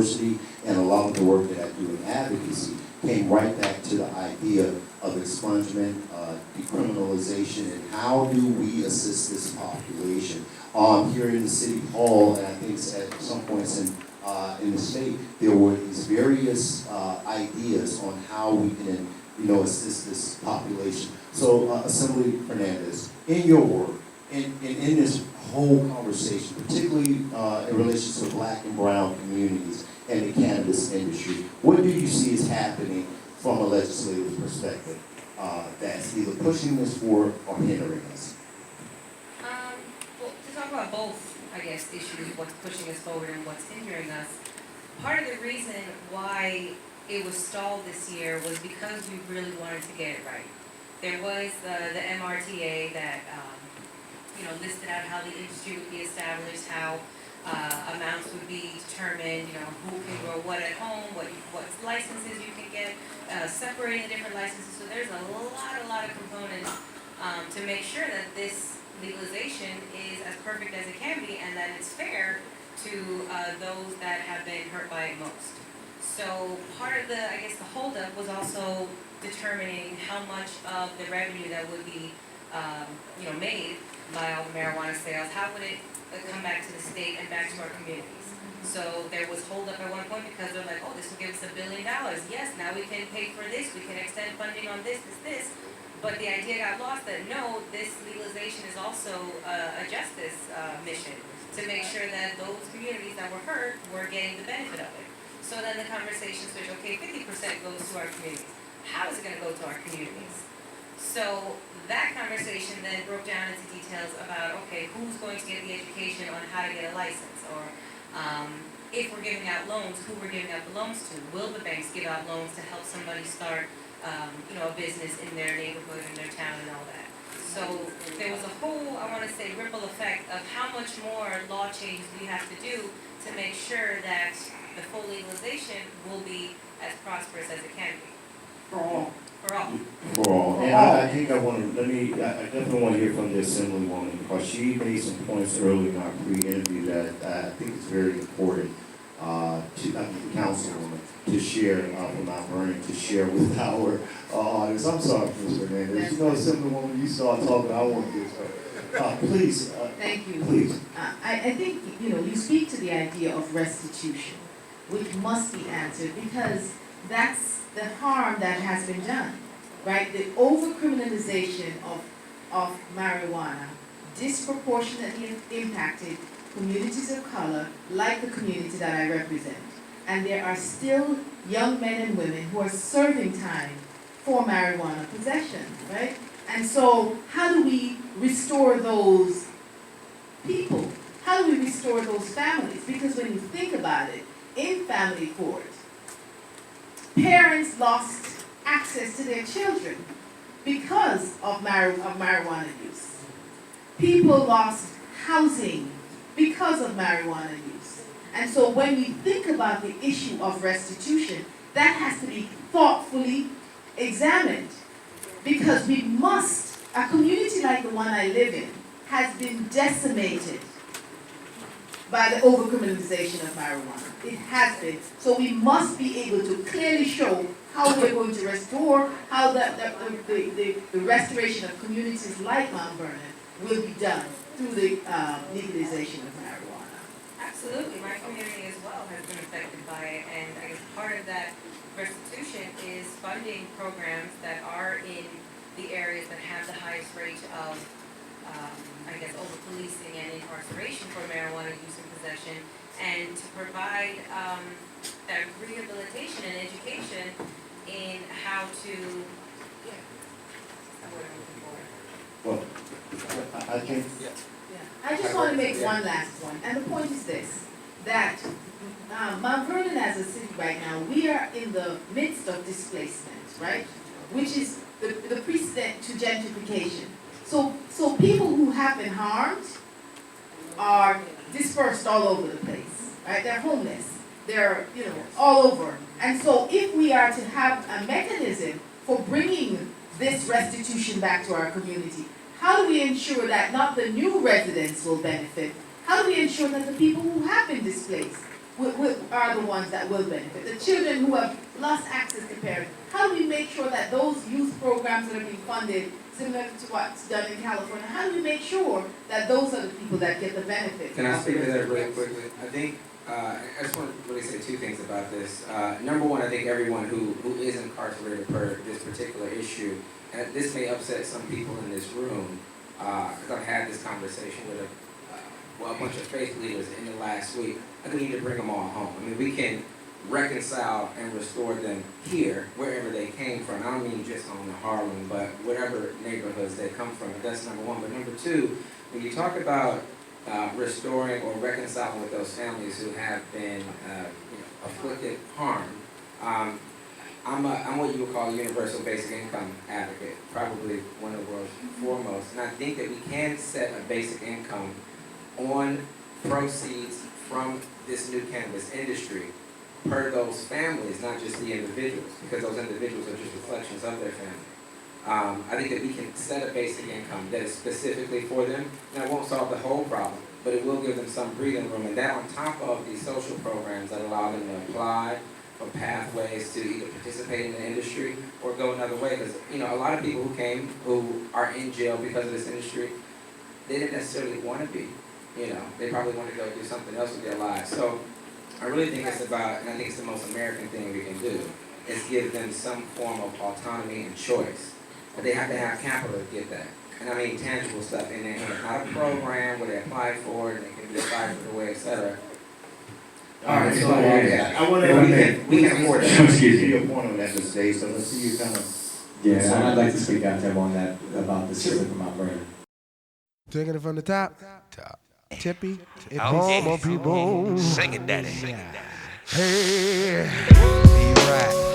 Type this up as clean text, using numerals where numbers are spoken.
University and along with the work that I do in advocacy, came right back to the idea of expungement, decriminalization, and how do we assist this population. Here in the City Hall, and I think at some points in the state, there were these various ideas on how we can, assist this population. So, Assembly Fernandez, in your work, in this whole conversation, particularly in relation to Black and brown communities and the cannabis industry, what do you see is happening from a legislative perspective that's either pushing this forward or hindering us? Well, to talk about both, I guess, issues, what's pushing us forward and what's hindering us, part of the reason why it was stalled this year was because we really wanted to get it right. There was the MRTA that, listed out how the industry would be established, how amounts would be determined, who can grow what at home, what licenses you can get, separating the different licenses. So there's a lot of components to make sure that this legalization is as perfect as it can be and that it's fair to those that have been hurt by it most. So part of the holdup was also determining how much of the revenue that would be, made by all the marijuana sales, how would it come back to the state and back to our communities. So there was holdup at one point because they're like, oh, this will give us $1 billion. Yes, now we can pay for this, we can extend funding on this. But the idea got lost that no, this legalization is also a justice mission to make sure that those communities that were hurt were getting the benefit of it. So then the conversation switched, okay, 50% goes to our communities. How is it going to go to our communities? So that conversation then broke down into details about, okay, who's going to get the education on how to get a license, or if we're giving out loans, who we're giving out the loans to. Will the banks give out loans to help somebody start, a business in their neighborhood, in their town, and all that? So there was a whole, ripple effect of how much more law changes we have to do to make sure that the full legalization will be as prosperous as it can be. For all. For all. For all. And I think I definitely want to hear from the Assemblywoman, because she made some points earlier in our pre-interview that I think is very important to the Councilwoman to share from Mount Vernon, to share with our audience. I'm sorry, Ms. Fernandez. Assemblywoman, you start talking, I want to get her. Please. Thank you. Please. I think, you speak to the idea of restitution, which must be answered, because that's the harm that has been done, right? The over-criminalization of marijuana disproportionately impacted communities of color, like the community that I represent. And there are still young men and women who are serving time for marijuana possession, right? And so how do we restore those people? How do we restore those families? Because when you think about it, in family court, parents lost access to their children because of marijuana use. People lost housing because of marijuana use. And so when we think about the issue of restitution, that has to be thoughtfully examined. Because we must, a community like the one I live in has been decimated by the over-criminalization of marijuana. It has been. So we must be able to clearly show how we're going to restore, how the restoration of communities like Mount Vernon will be done through the legalization of marijuana. Absolutely. My community as well has been affected by it, and I guess part of that restitution is funding programs that are in the areas that have the highest rate of over-policing and incarceration for marijuana use and possession, and to provide that rehabilitation and education in how to, Well, I think. I just want to make one last point, and the point is this, that Mount Vernon as a city right now, we are in the midst of displacement, right? Which is the precedent to gentrification. So people who have been harmed are dispersed all over the place, right? They're homeless. They're, all over. And so if we are to have a mechanism for bringing this restitution back to our community, how do we ensure that not the new residents will benefit? How do we ensure that the people who have been displaced are the ones that will benefit. The children who have lost access to parents, how do we make sure that those youth programs that are being funded, similar to what's done in California, how do we make sure that those are the people that get the benefit? Can I of the speak to that really residents? quickly? I think, I just want to really say two things about this. Number one, I think everyone who is incarcerated per this particular issue, and this may upset some people in this room, because I've had this conversation with a bunch of faith leaders in the last week. I think we need to bring them all home. I mean, we can reconcile and restore them here, wherever they came from. I don't mean just on the Harlem, but whatever neighborhoods they come from. That's number one. But number two, when you talk about restoring or reconciling with those families who have been afflicted, harmed, I'm what you would call a universal basic income advocate, probably one of the world's foremost. And I think that we can set a basic income on proceeds from this new cannabis industry per those families, not just the individuals, because those individuals are just reflections of their family. I think that we can set a basic income that is specifically for them, and it won't solve the whole problem, but it will give them some breathing room, and that on top of these social programs that allow them to apply for pathways to either participate in the industry or go another way. Because a lot of people who came who are in jail because of this industry, they didn't necessarily want to be. They probably want to go do something else with their lives. So I really think it's about, and I think it's the most American thing we can do, is give them some form of autonomy and choice. But they have to have capital to get that. And I mean tangible stuff in their hand, not a program where they apply for it and they can be applied for the way, etc. All right, so I want to. We can afford it. Excuse me. your point on that, Mr. Davis, so let's see you kind of. Yes, and I'd like to speak out to him on that, about the system from Mount Vernon. Taking it from the top. Tippy. Okay. All my people. Sing it, daddy. Hey. Be right.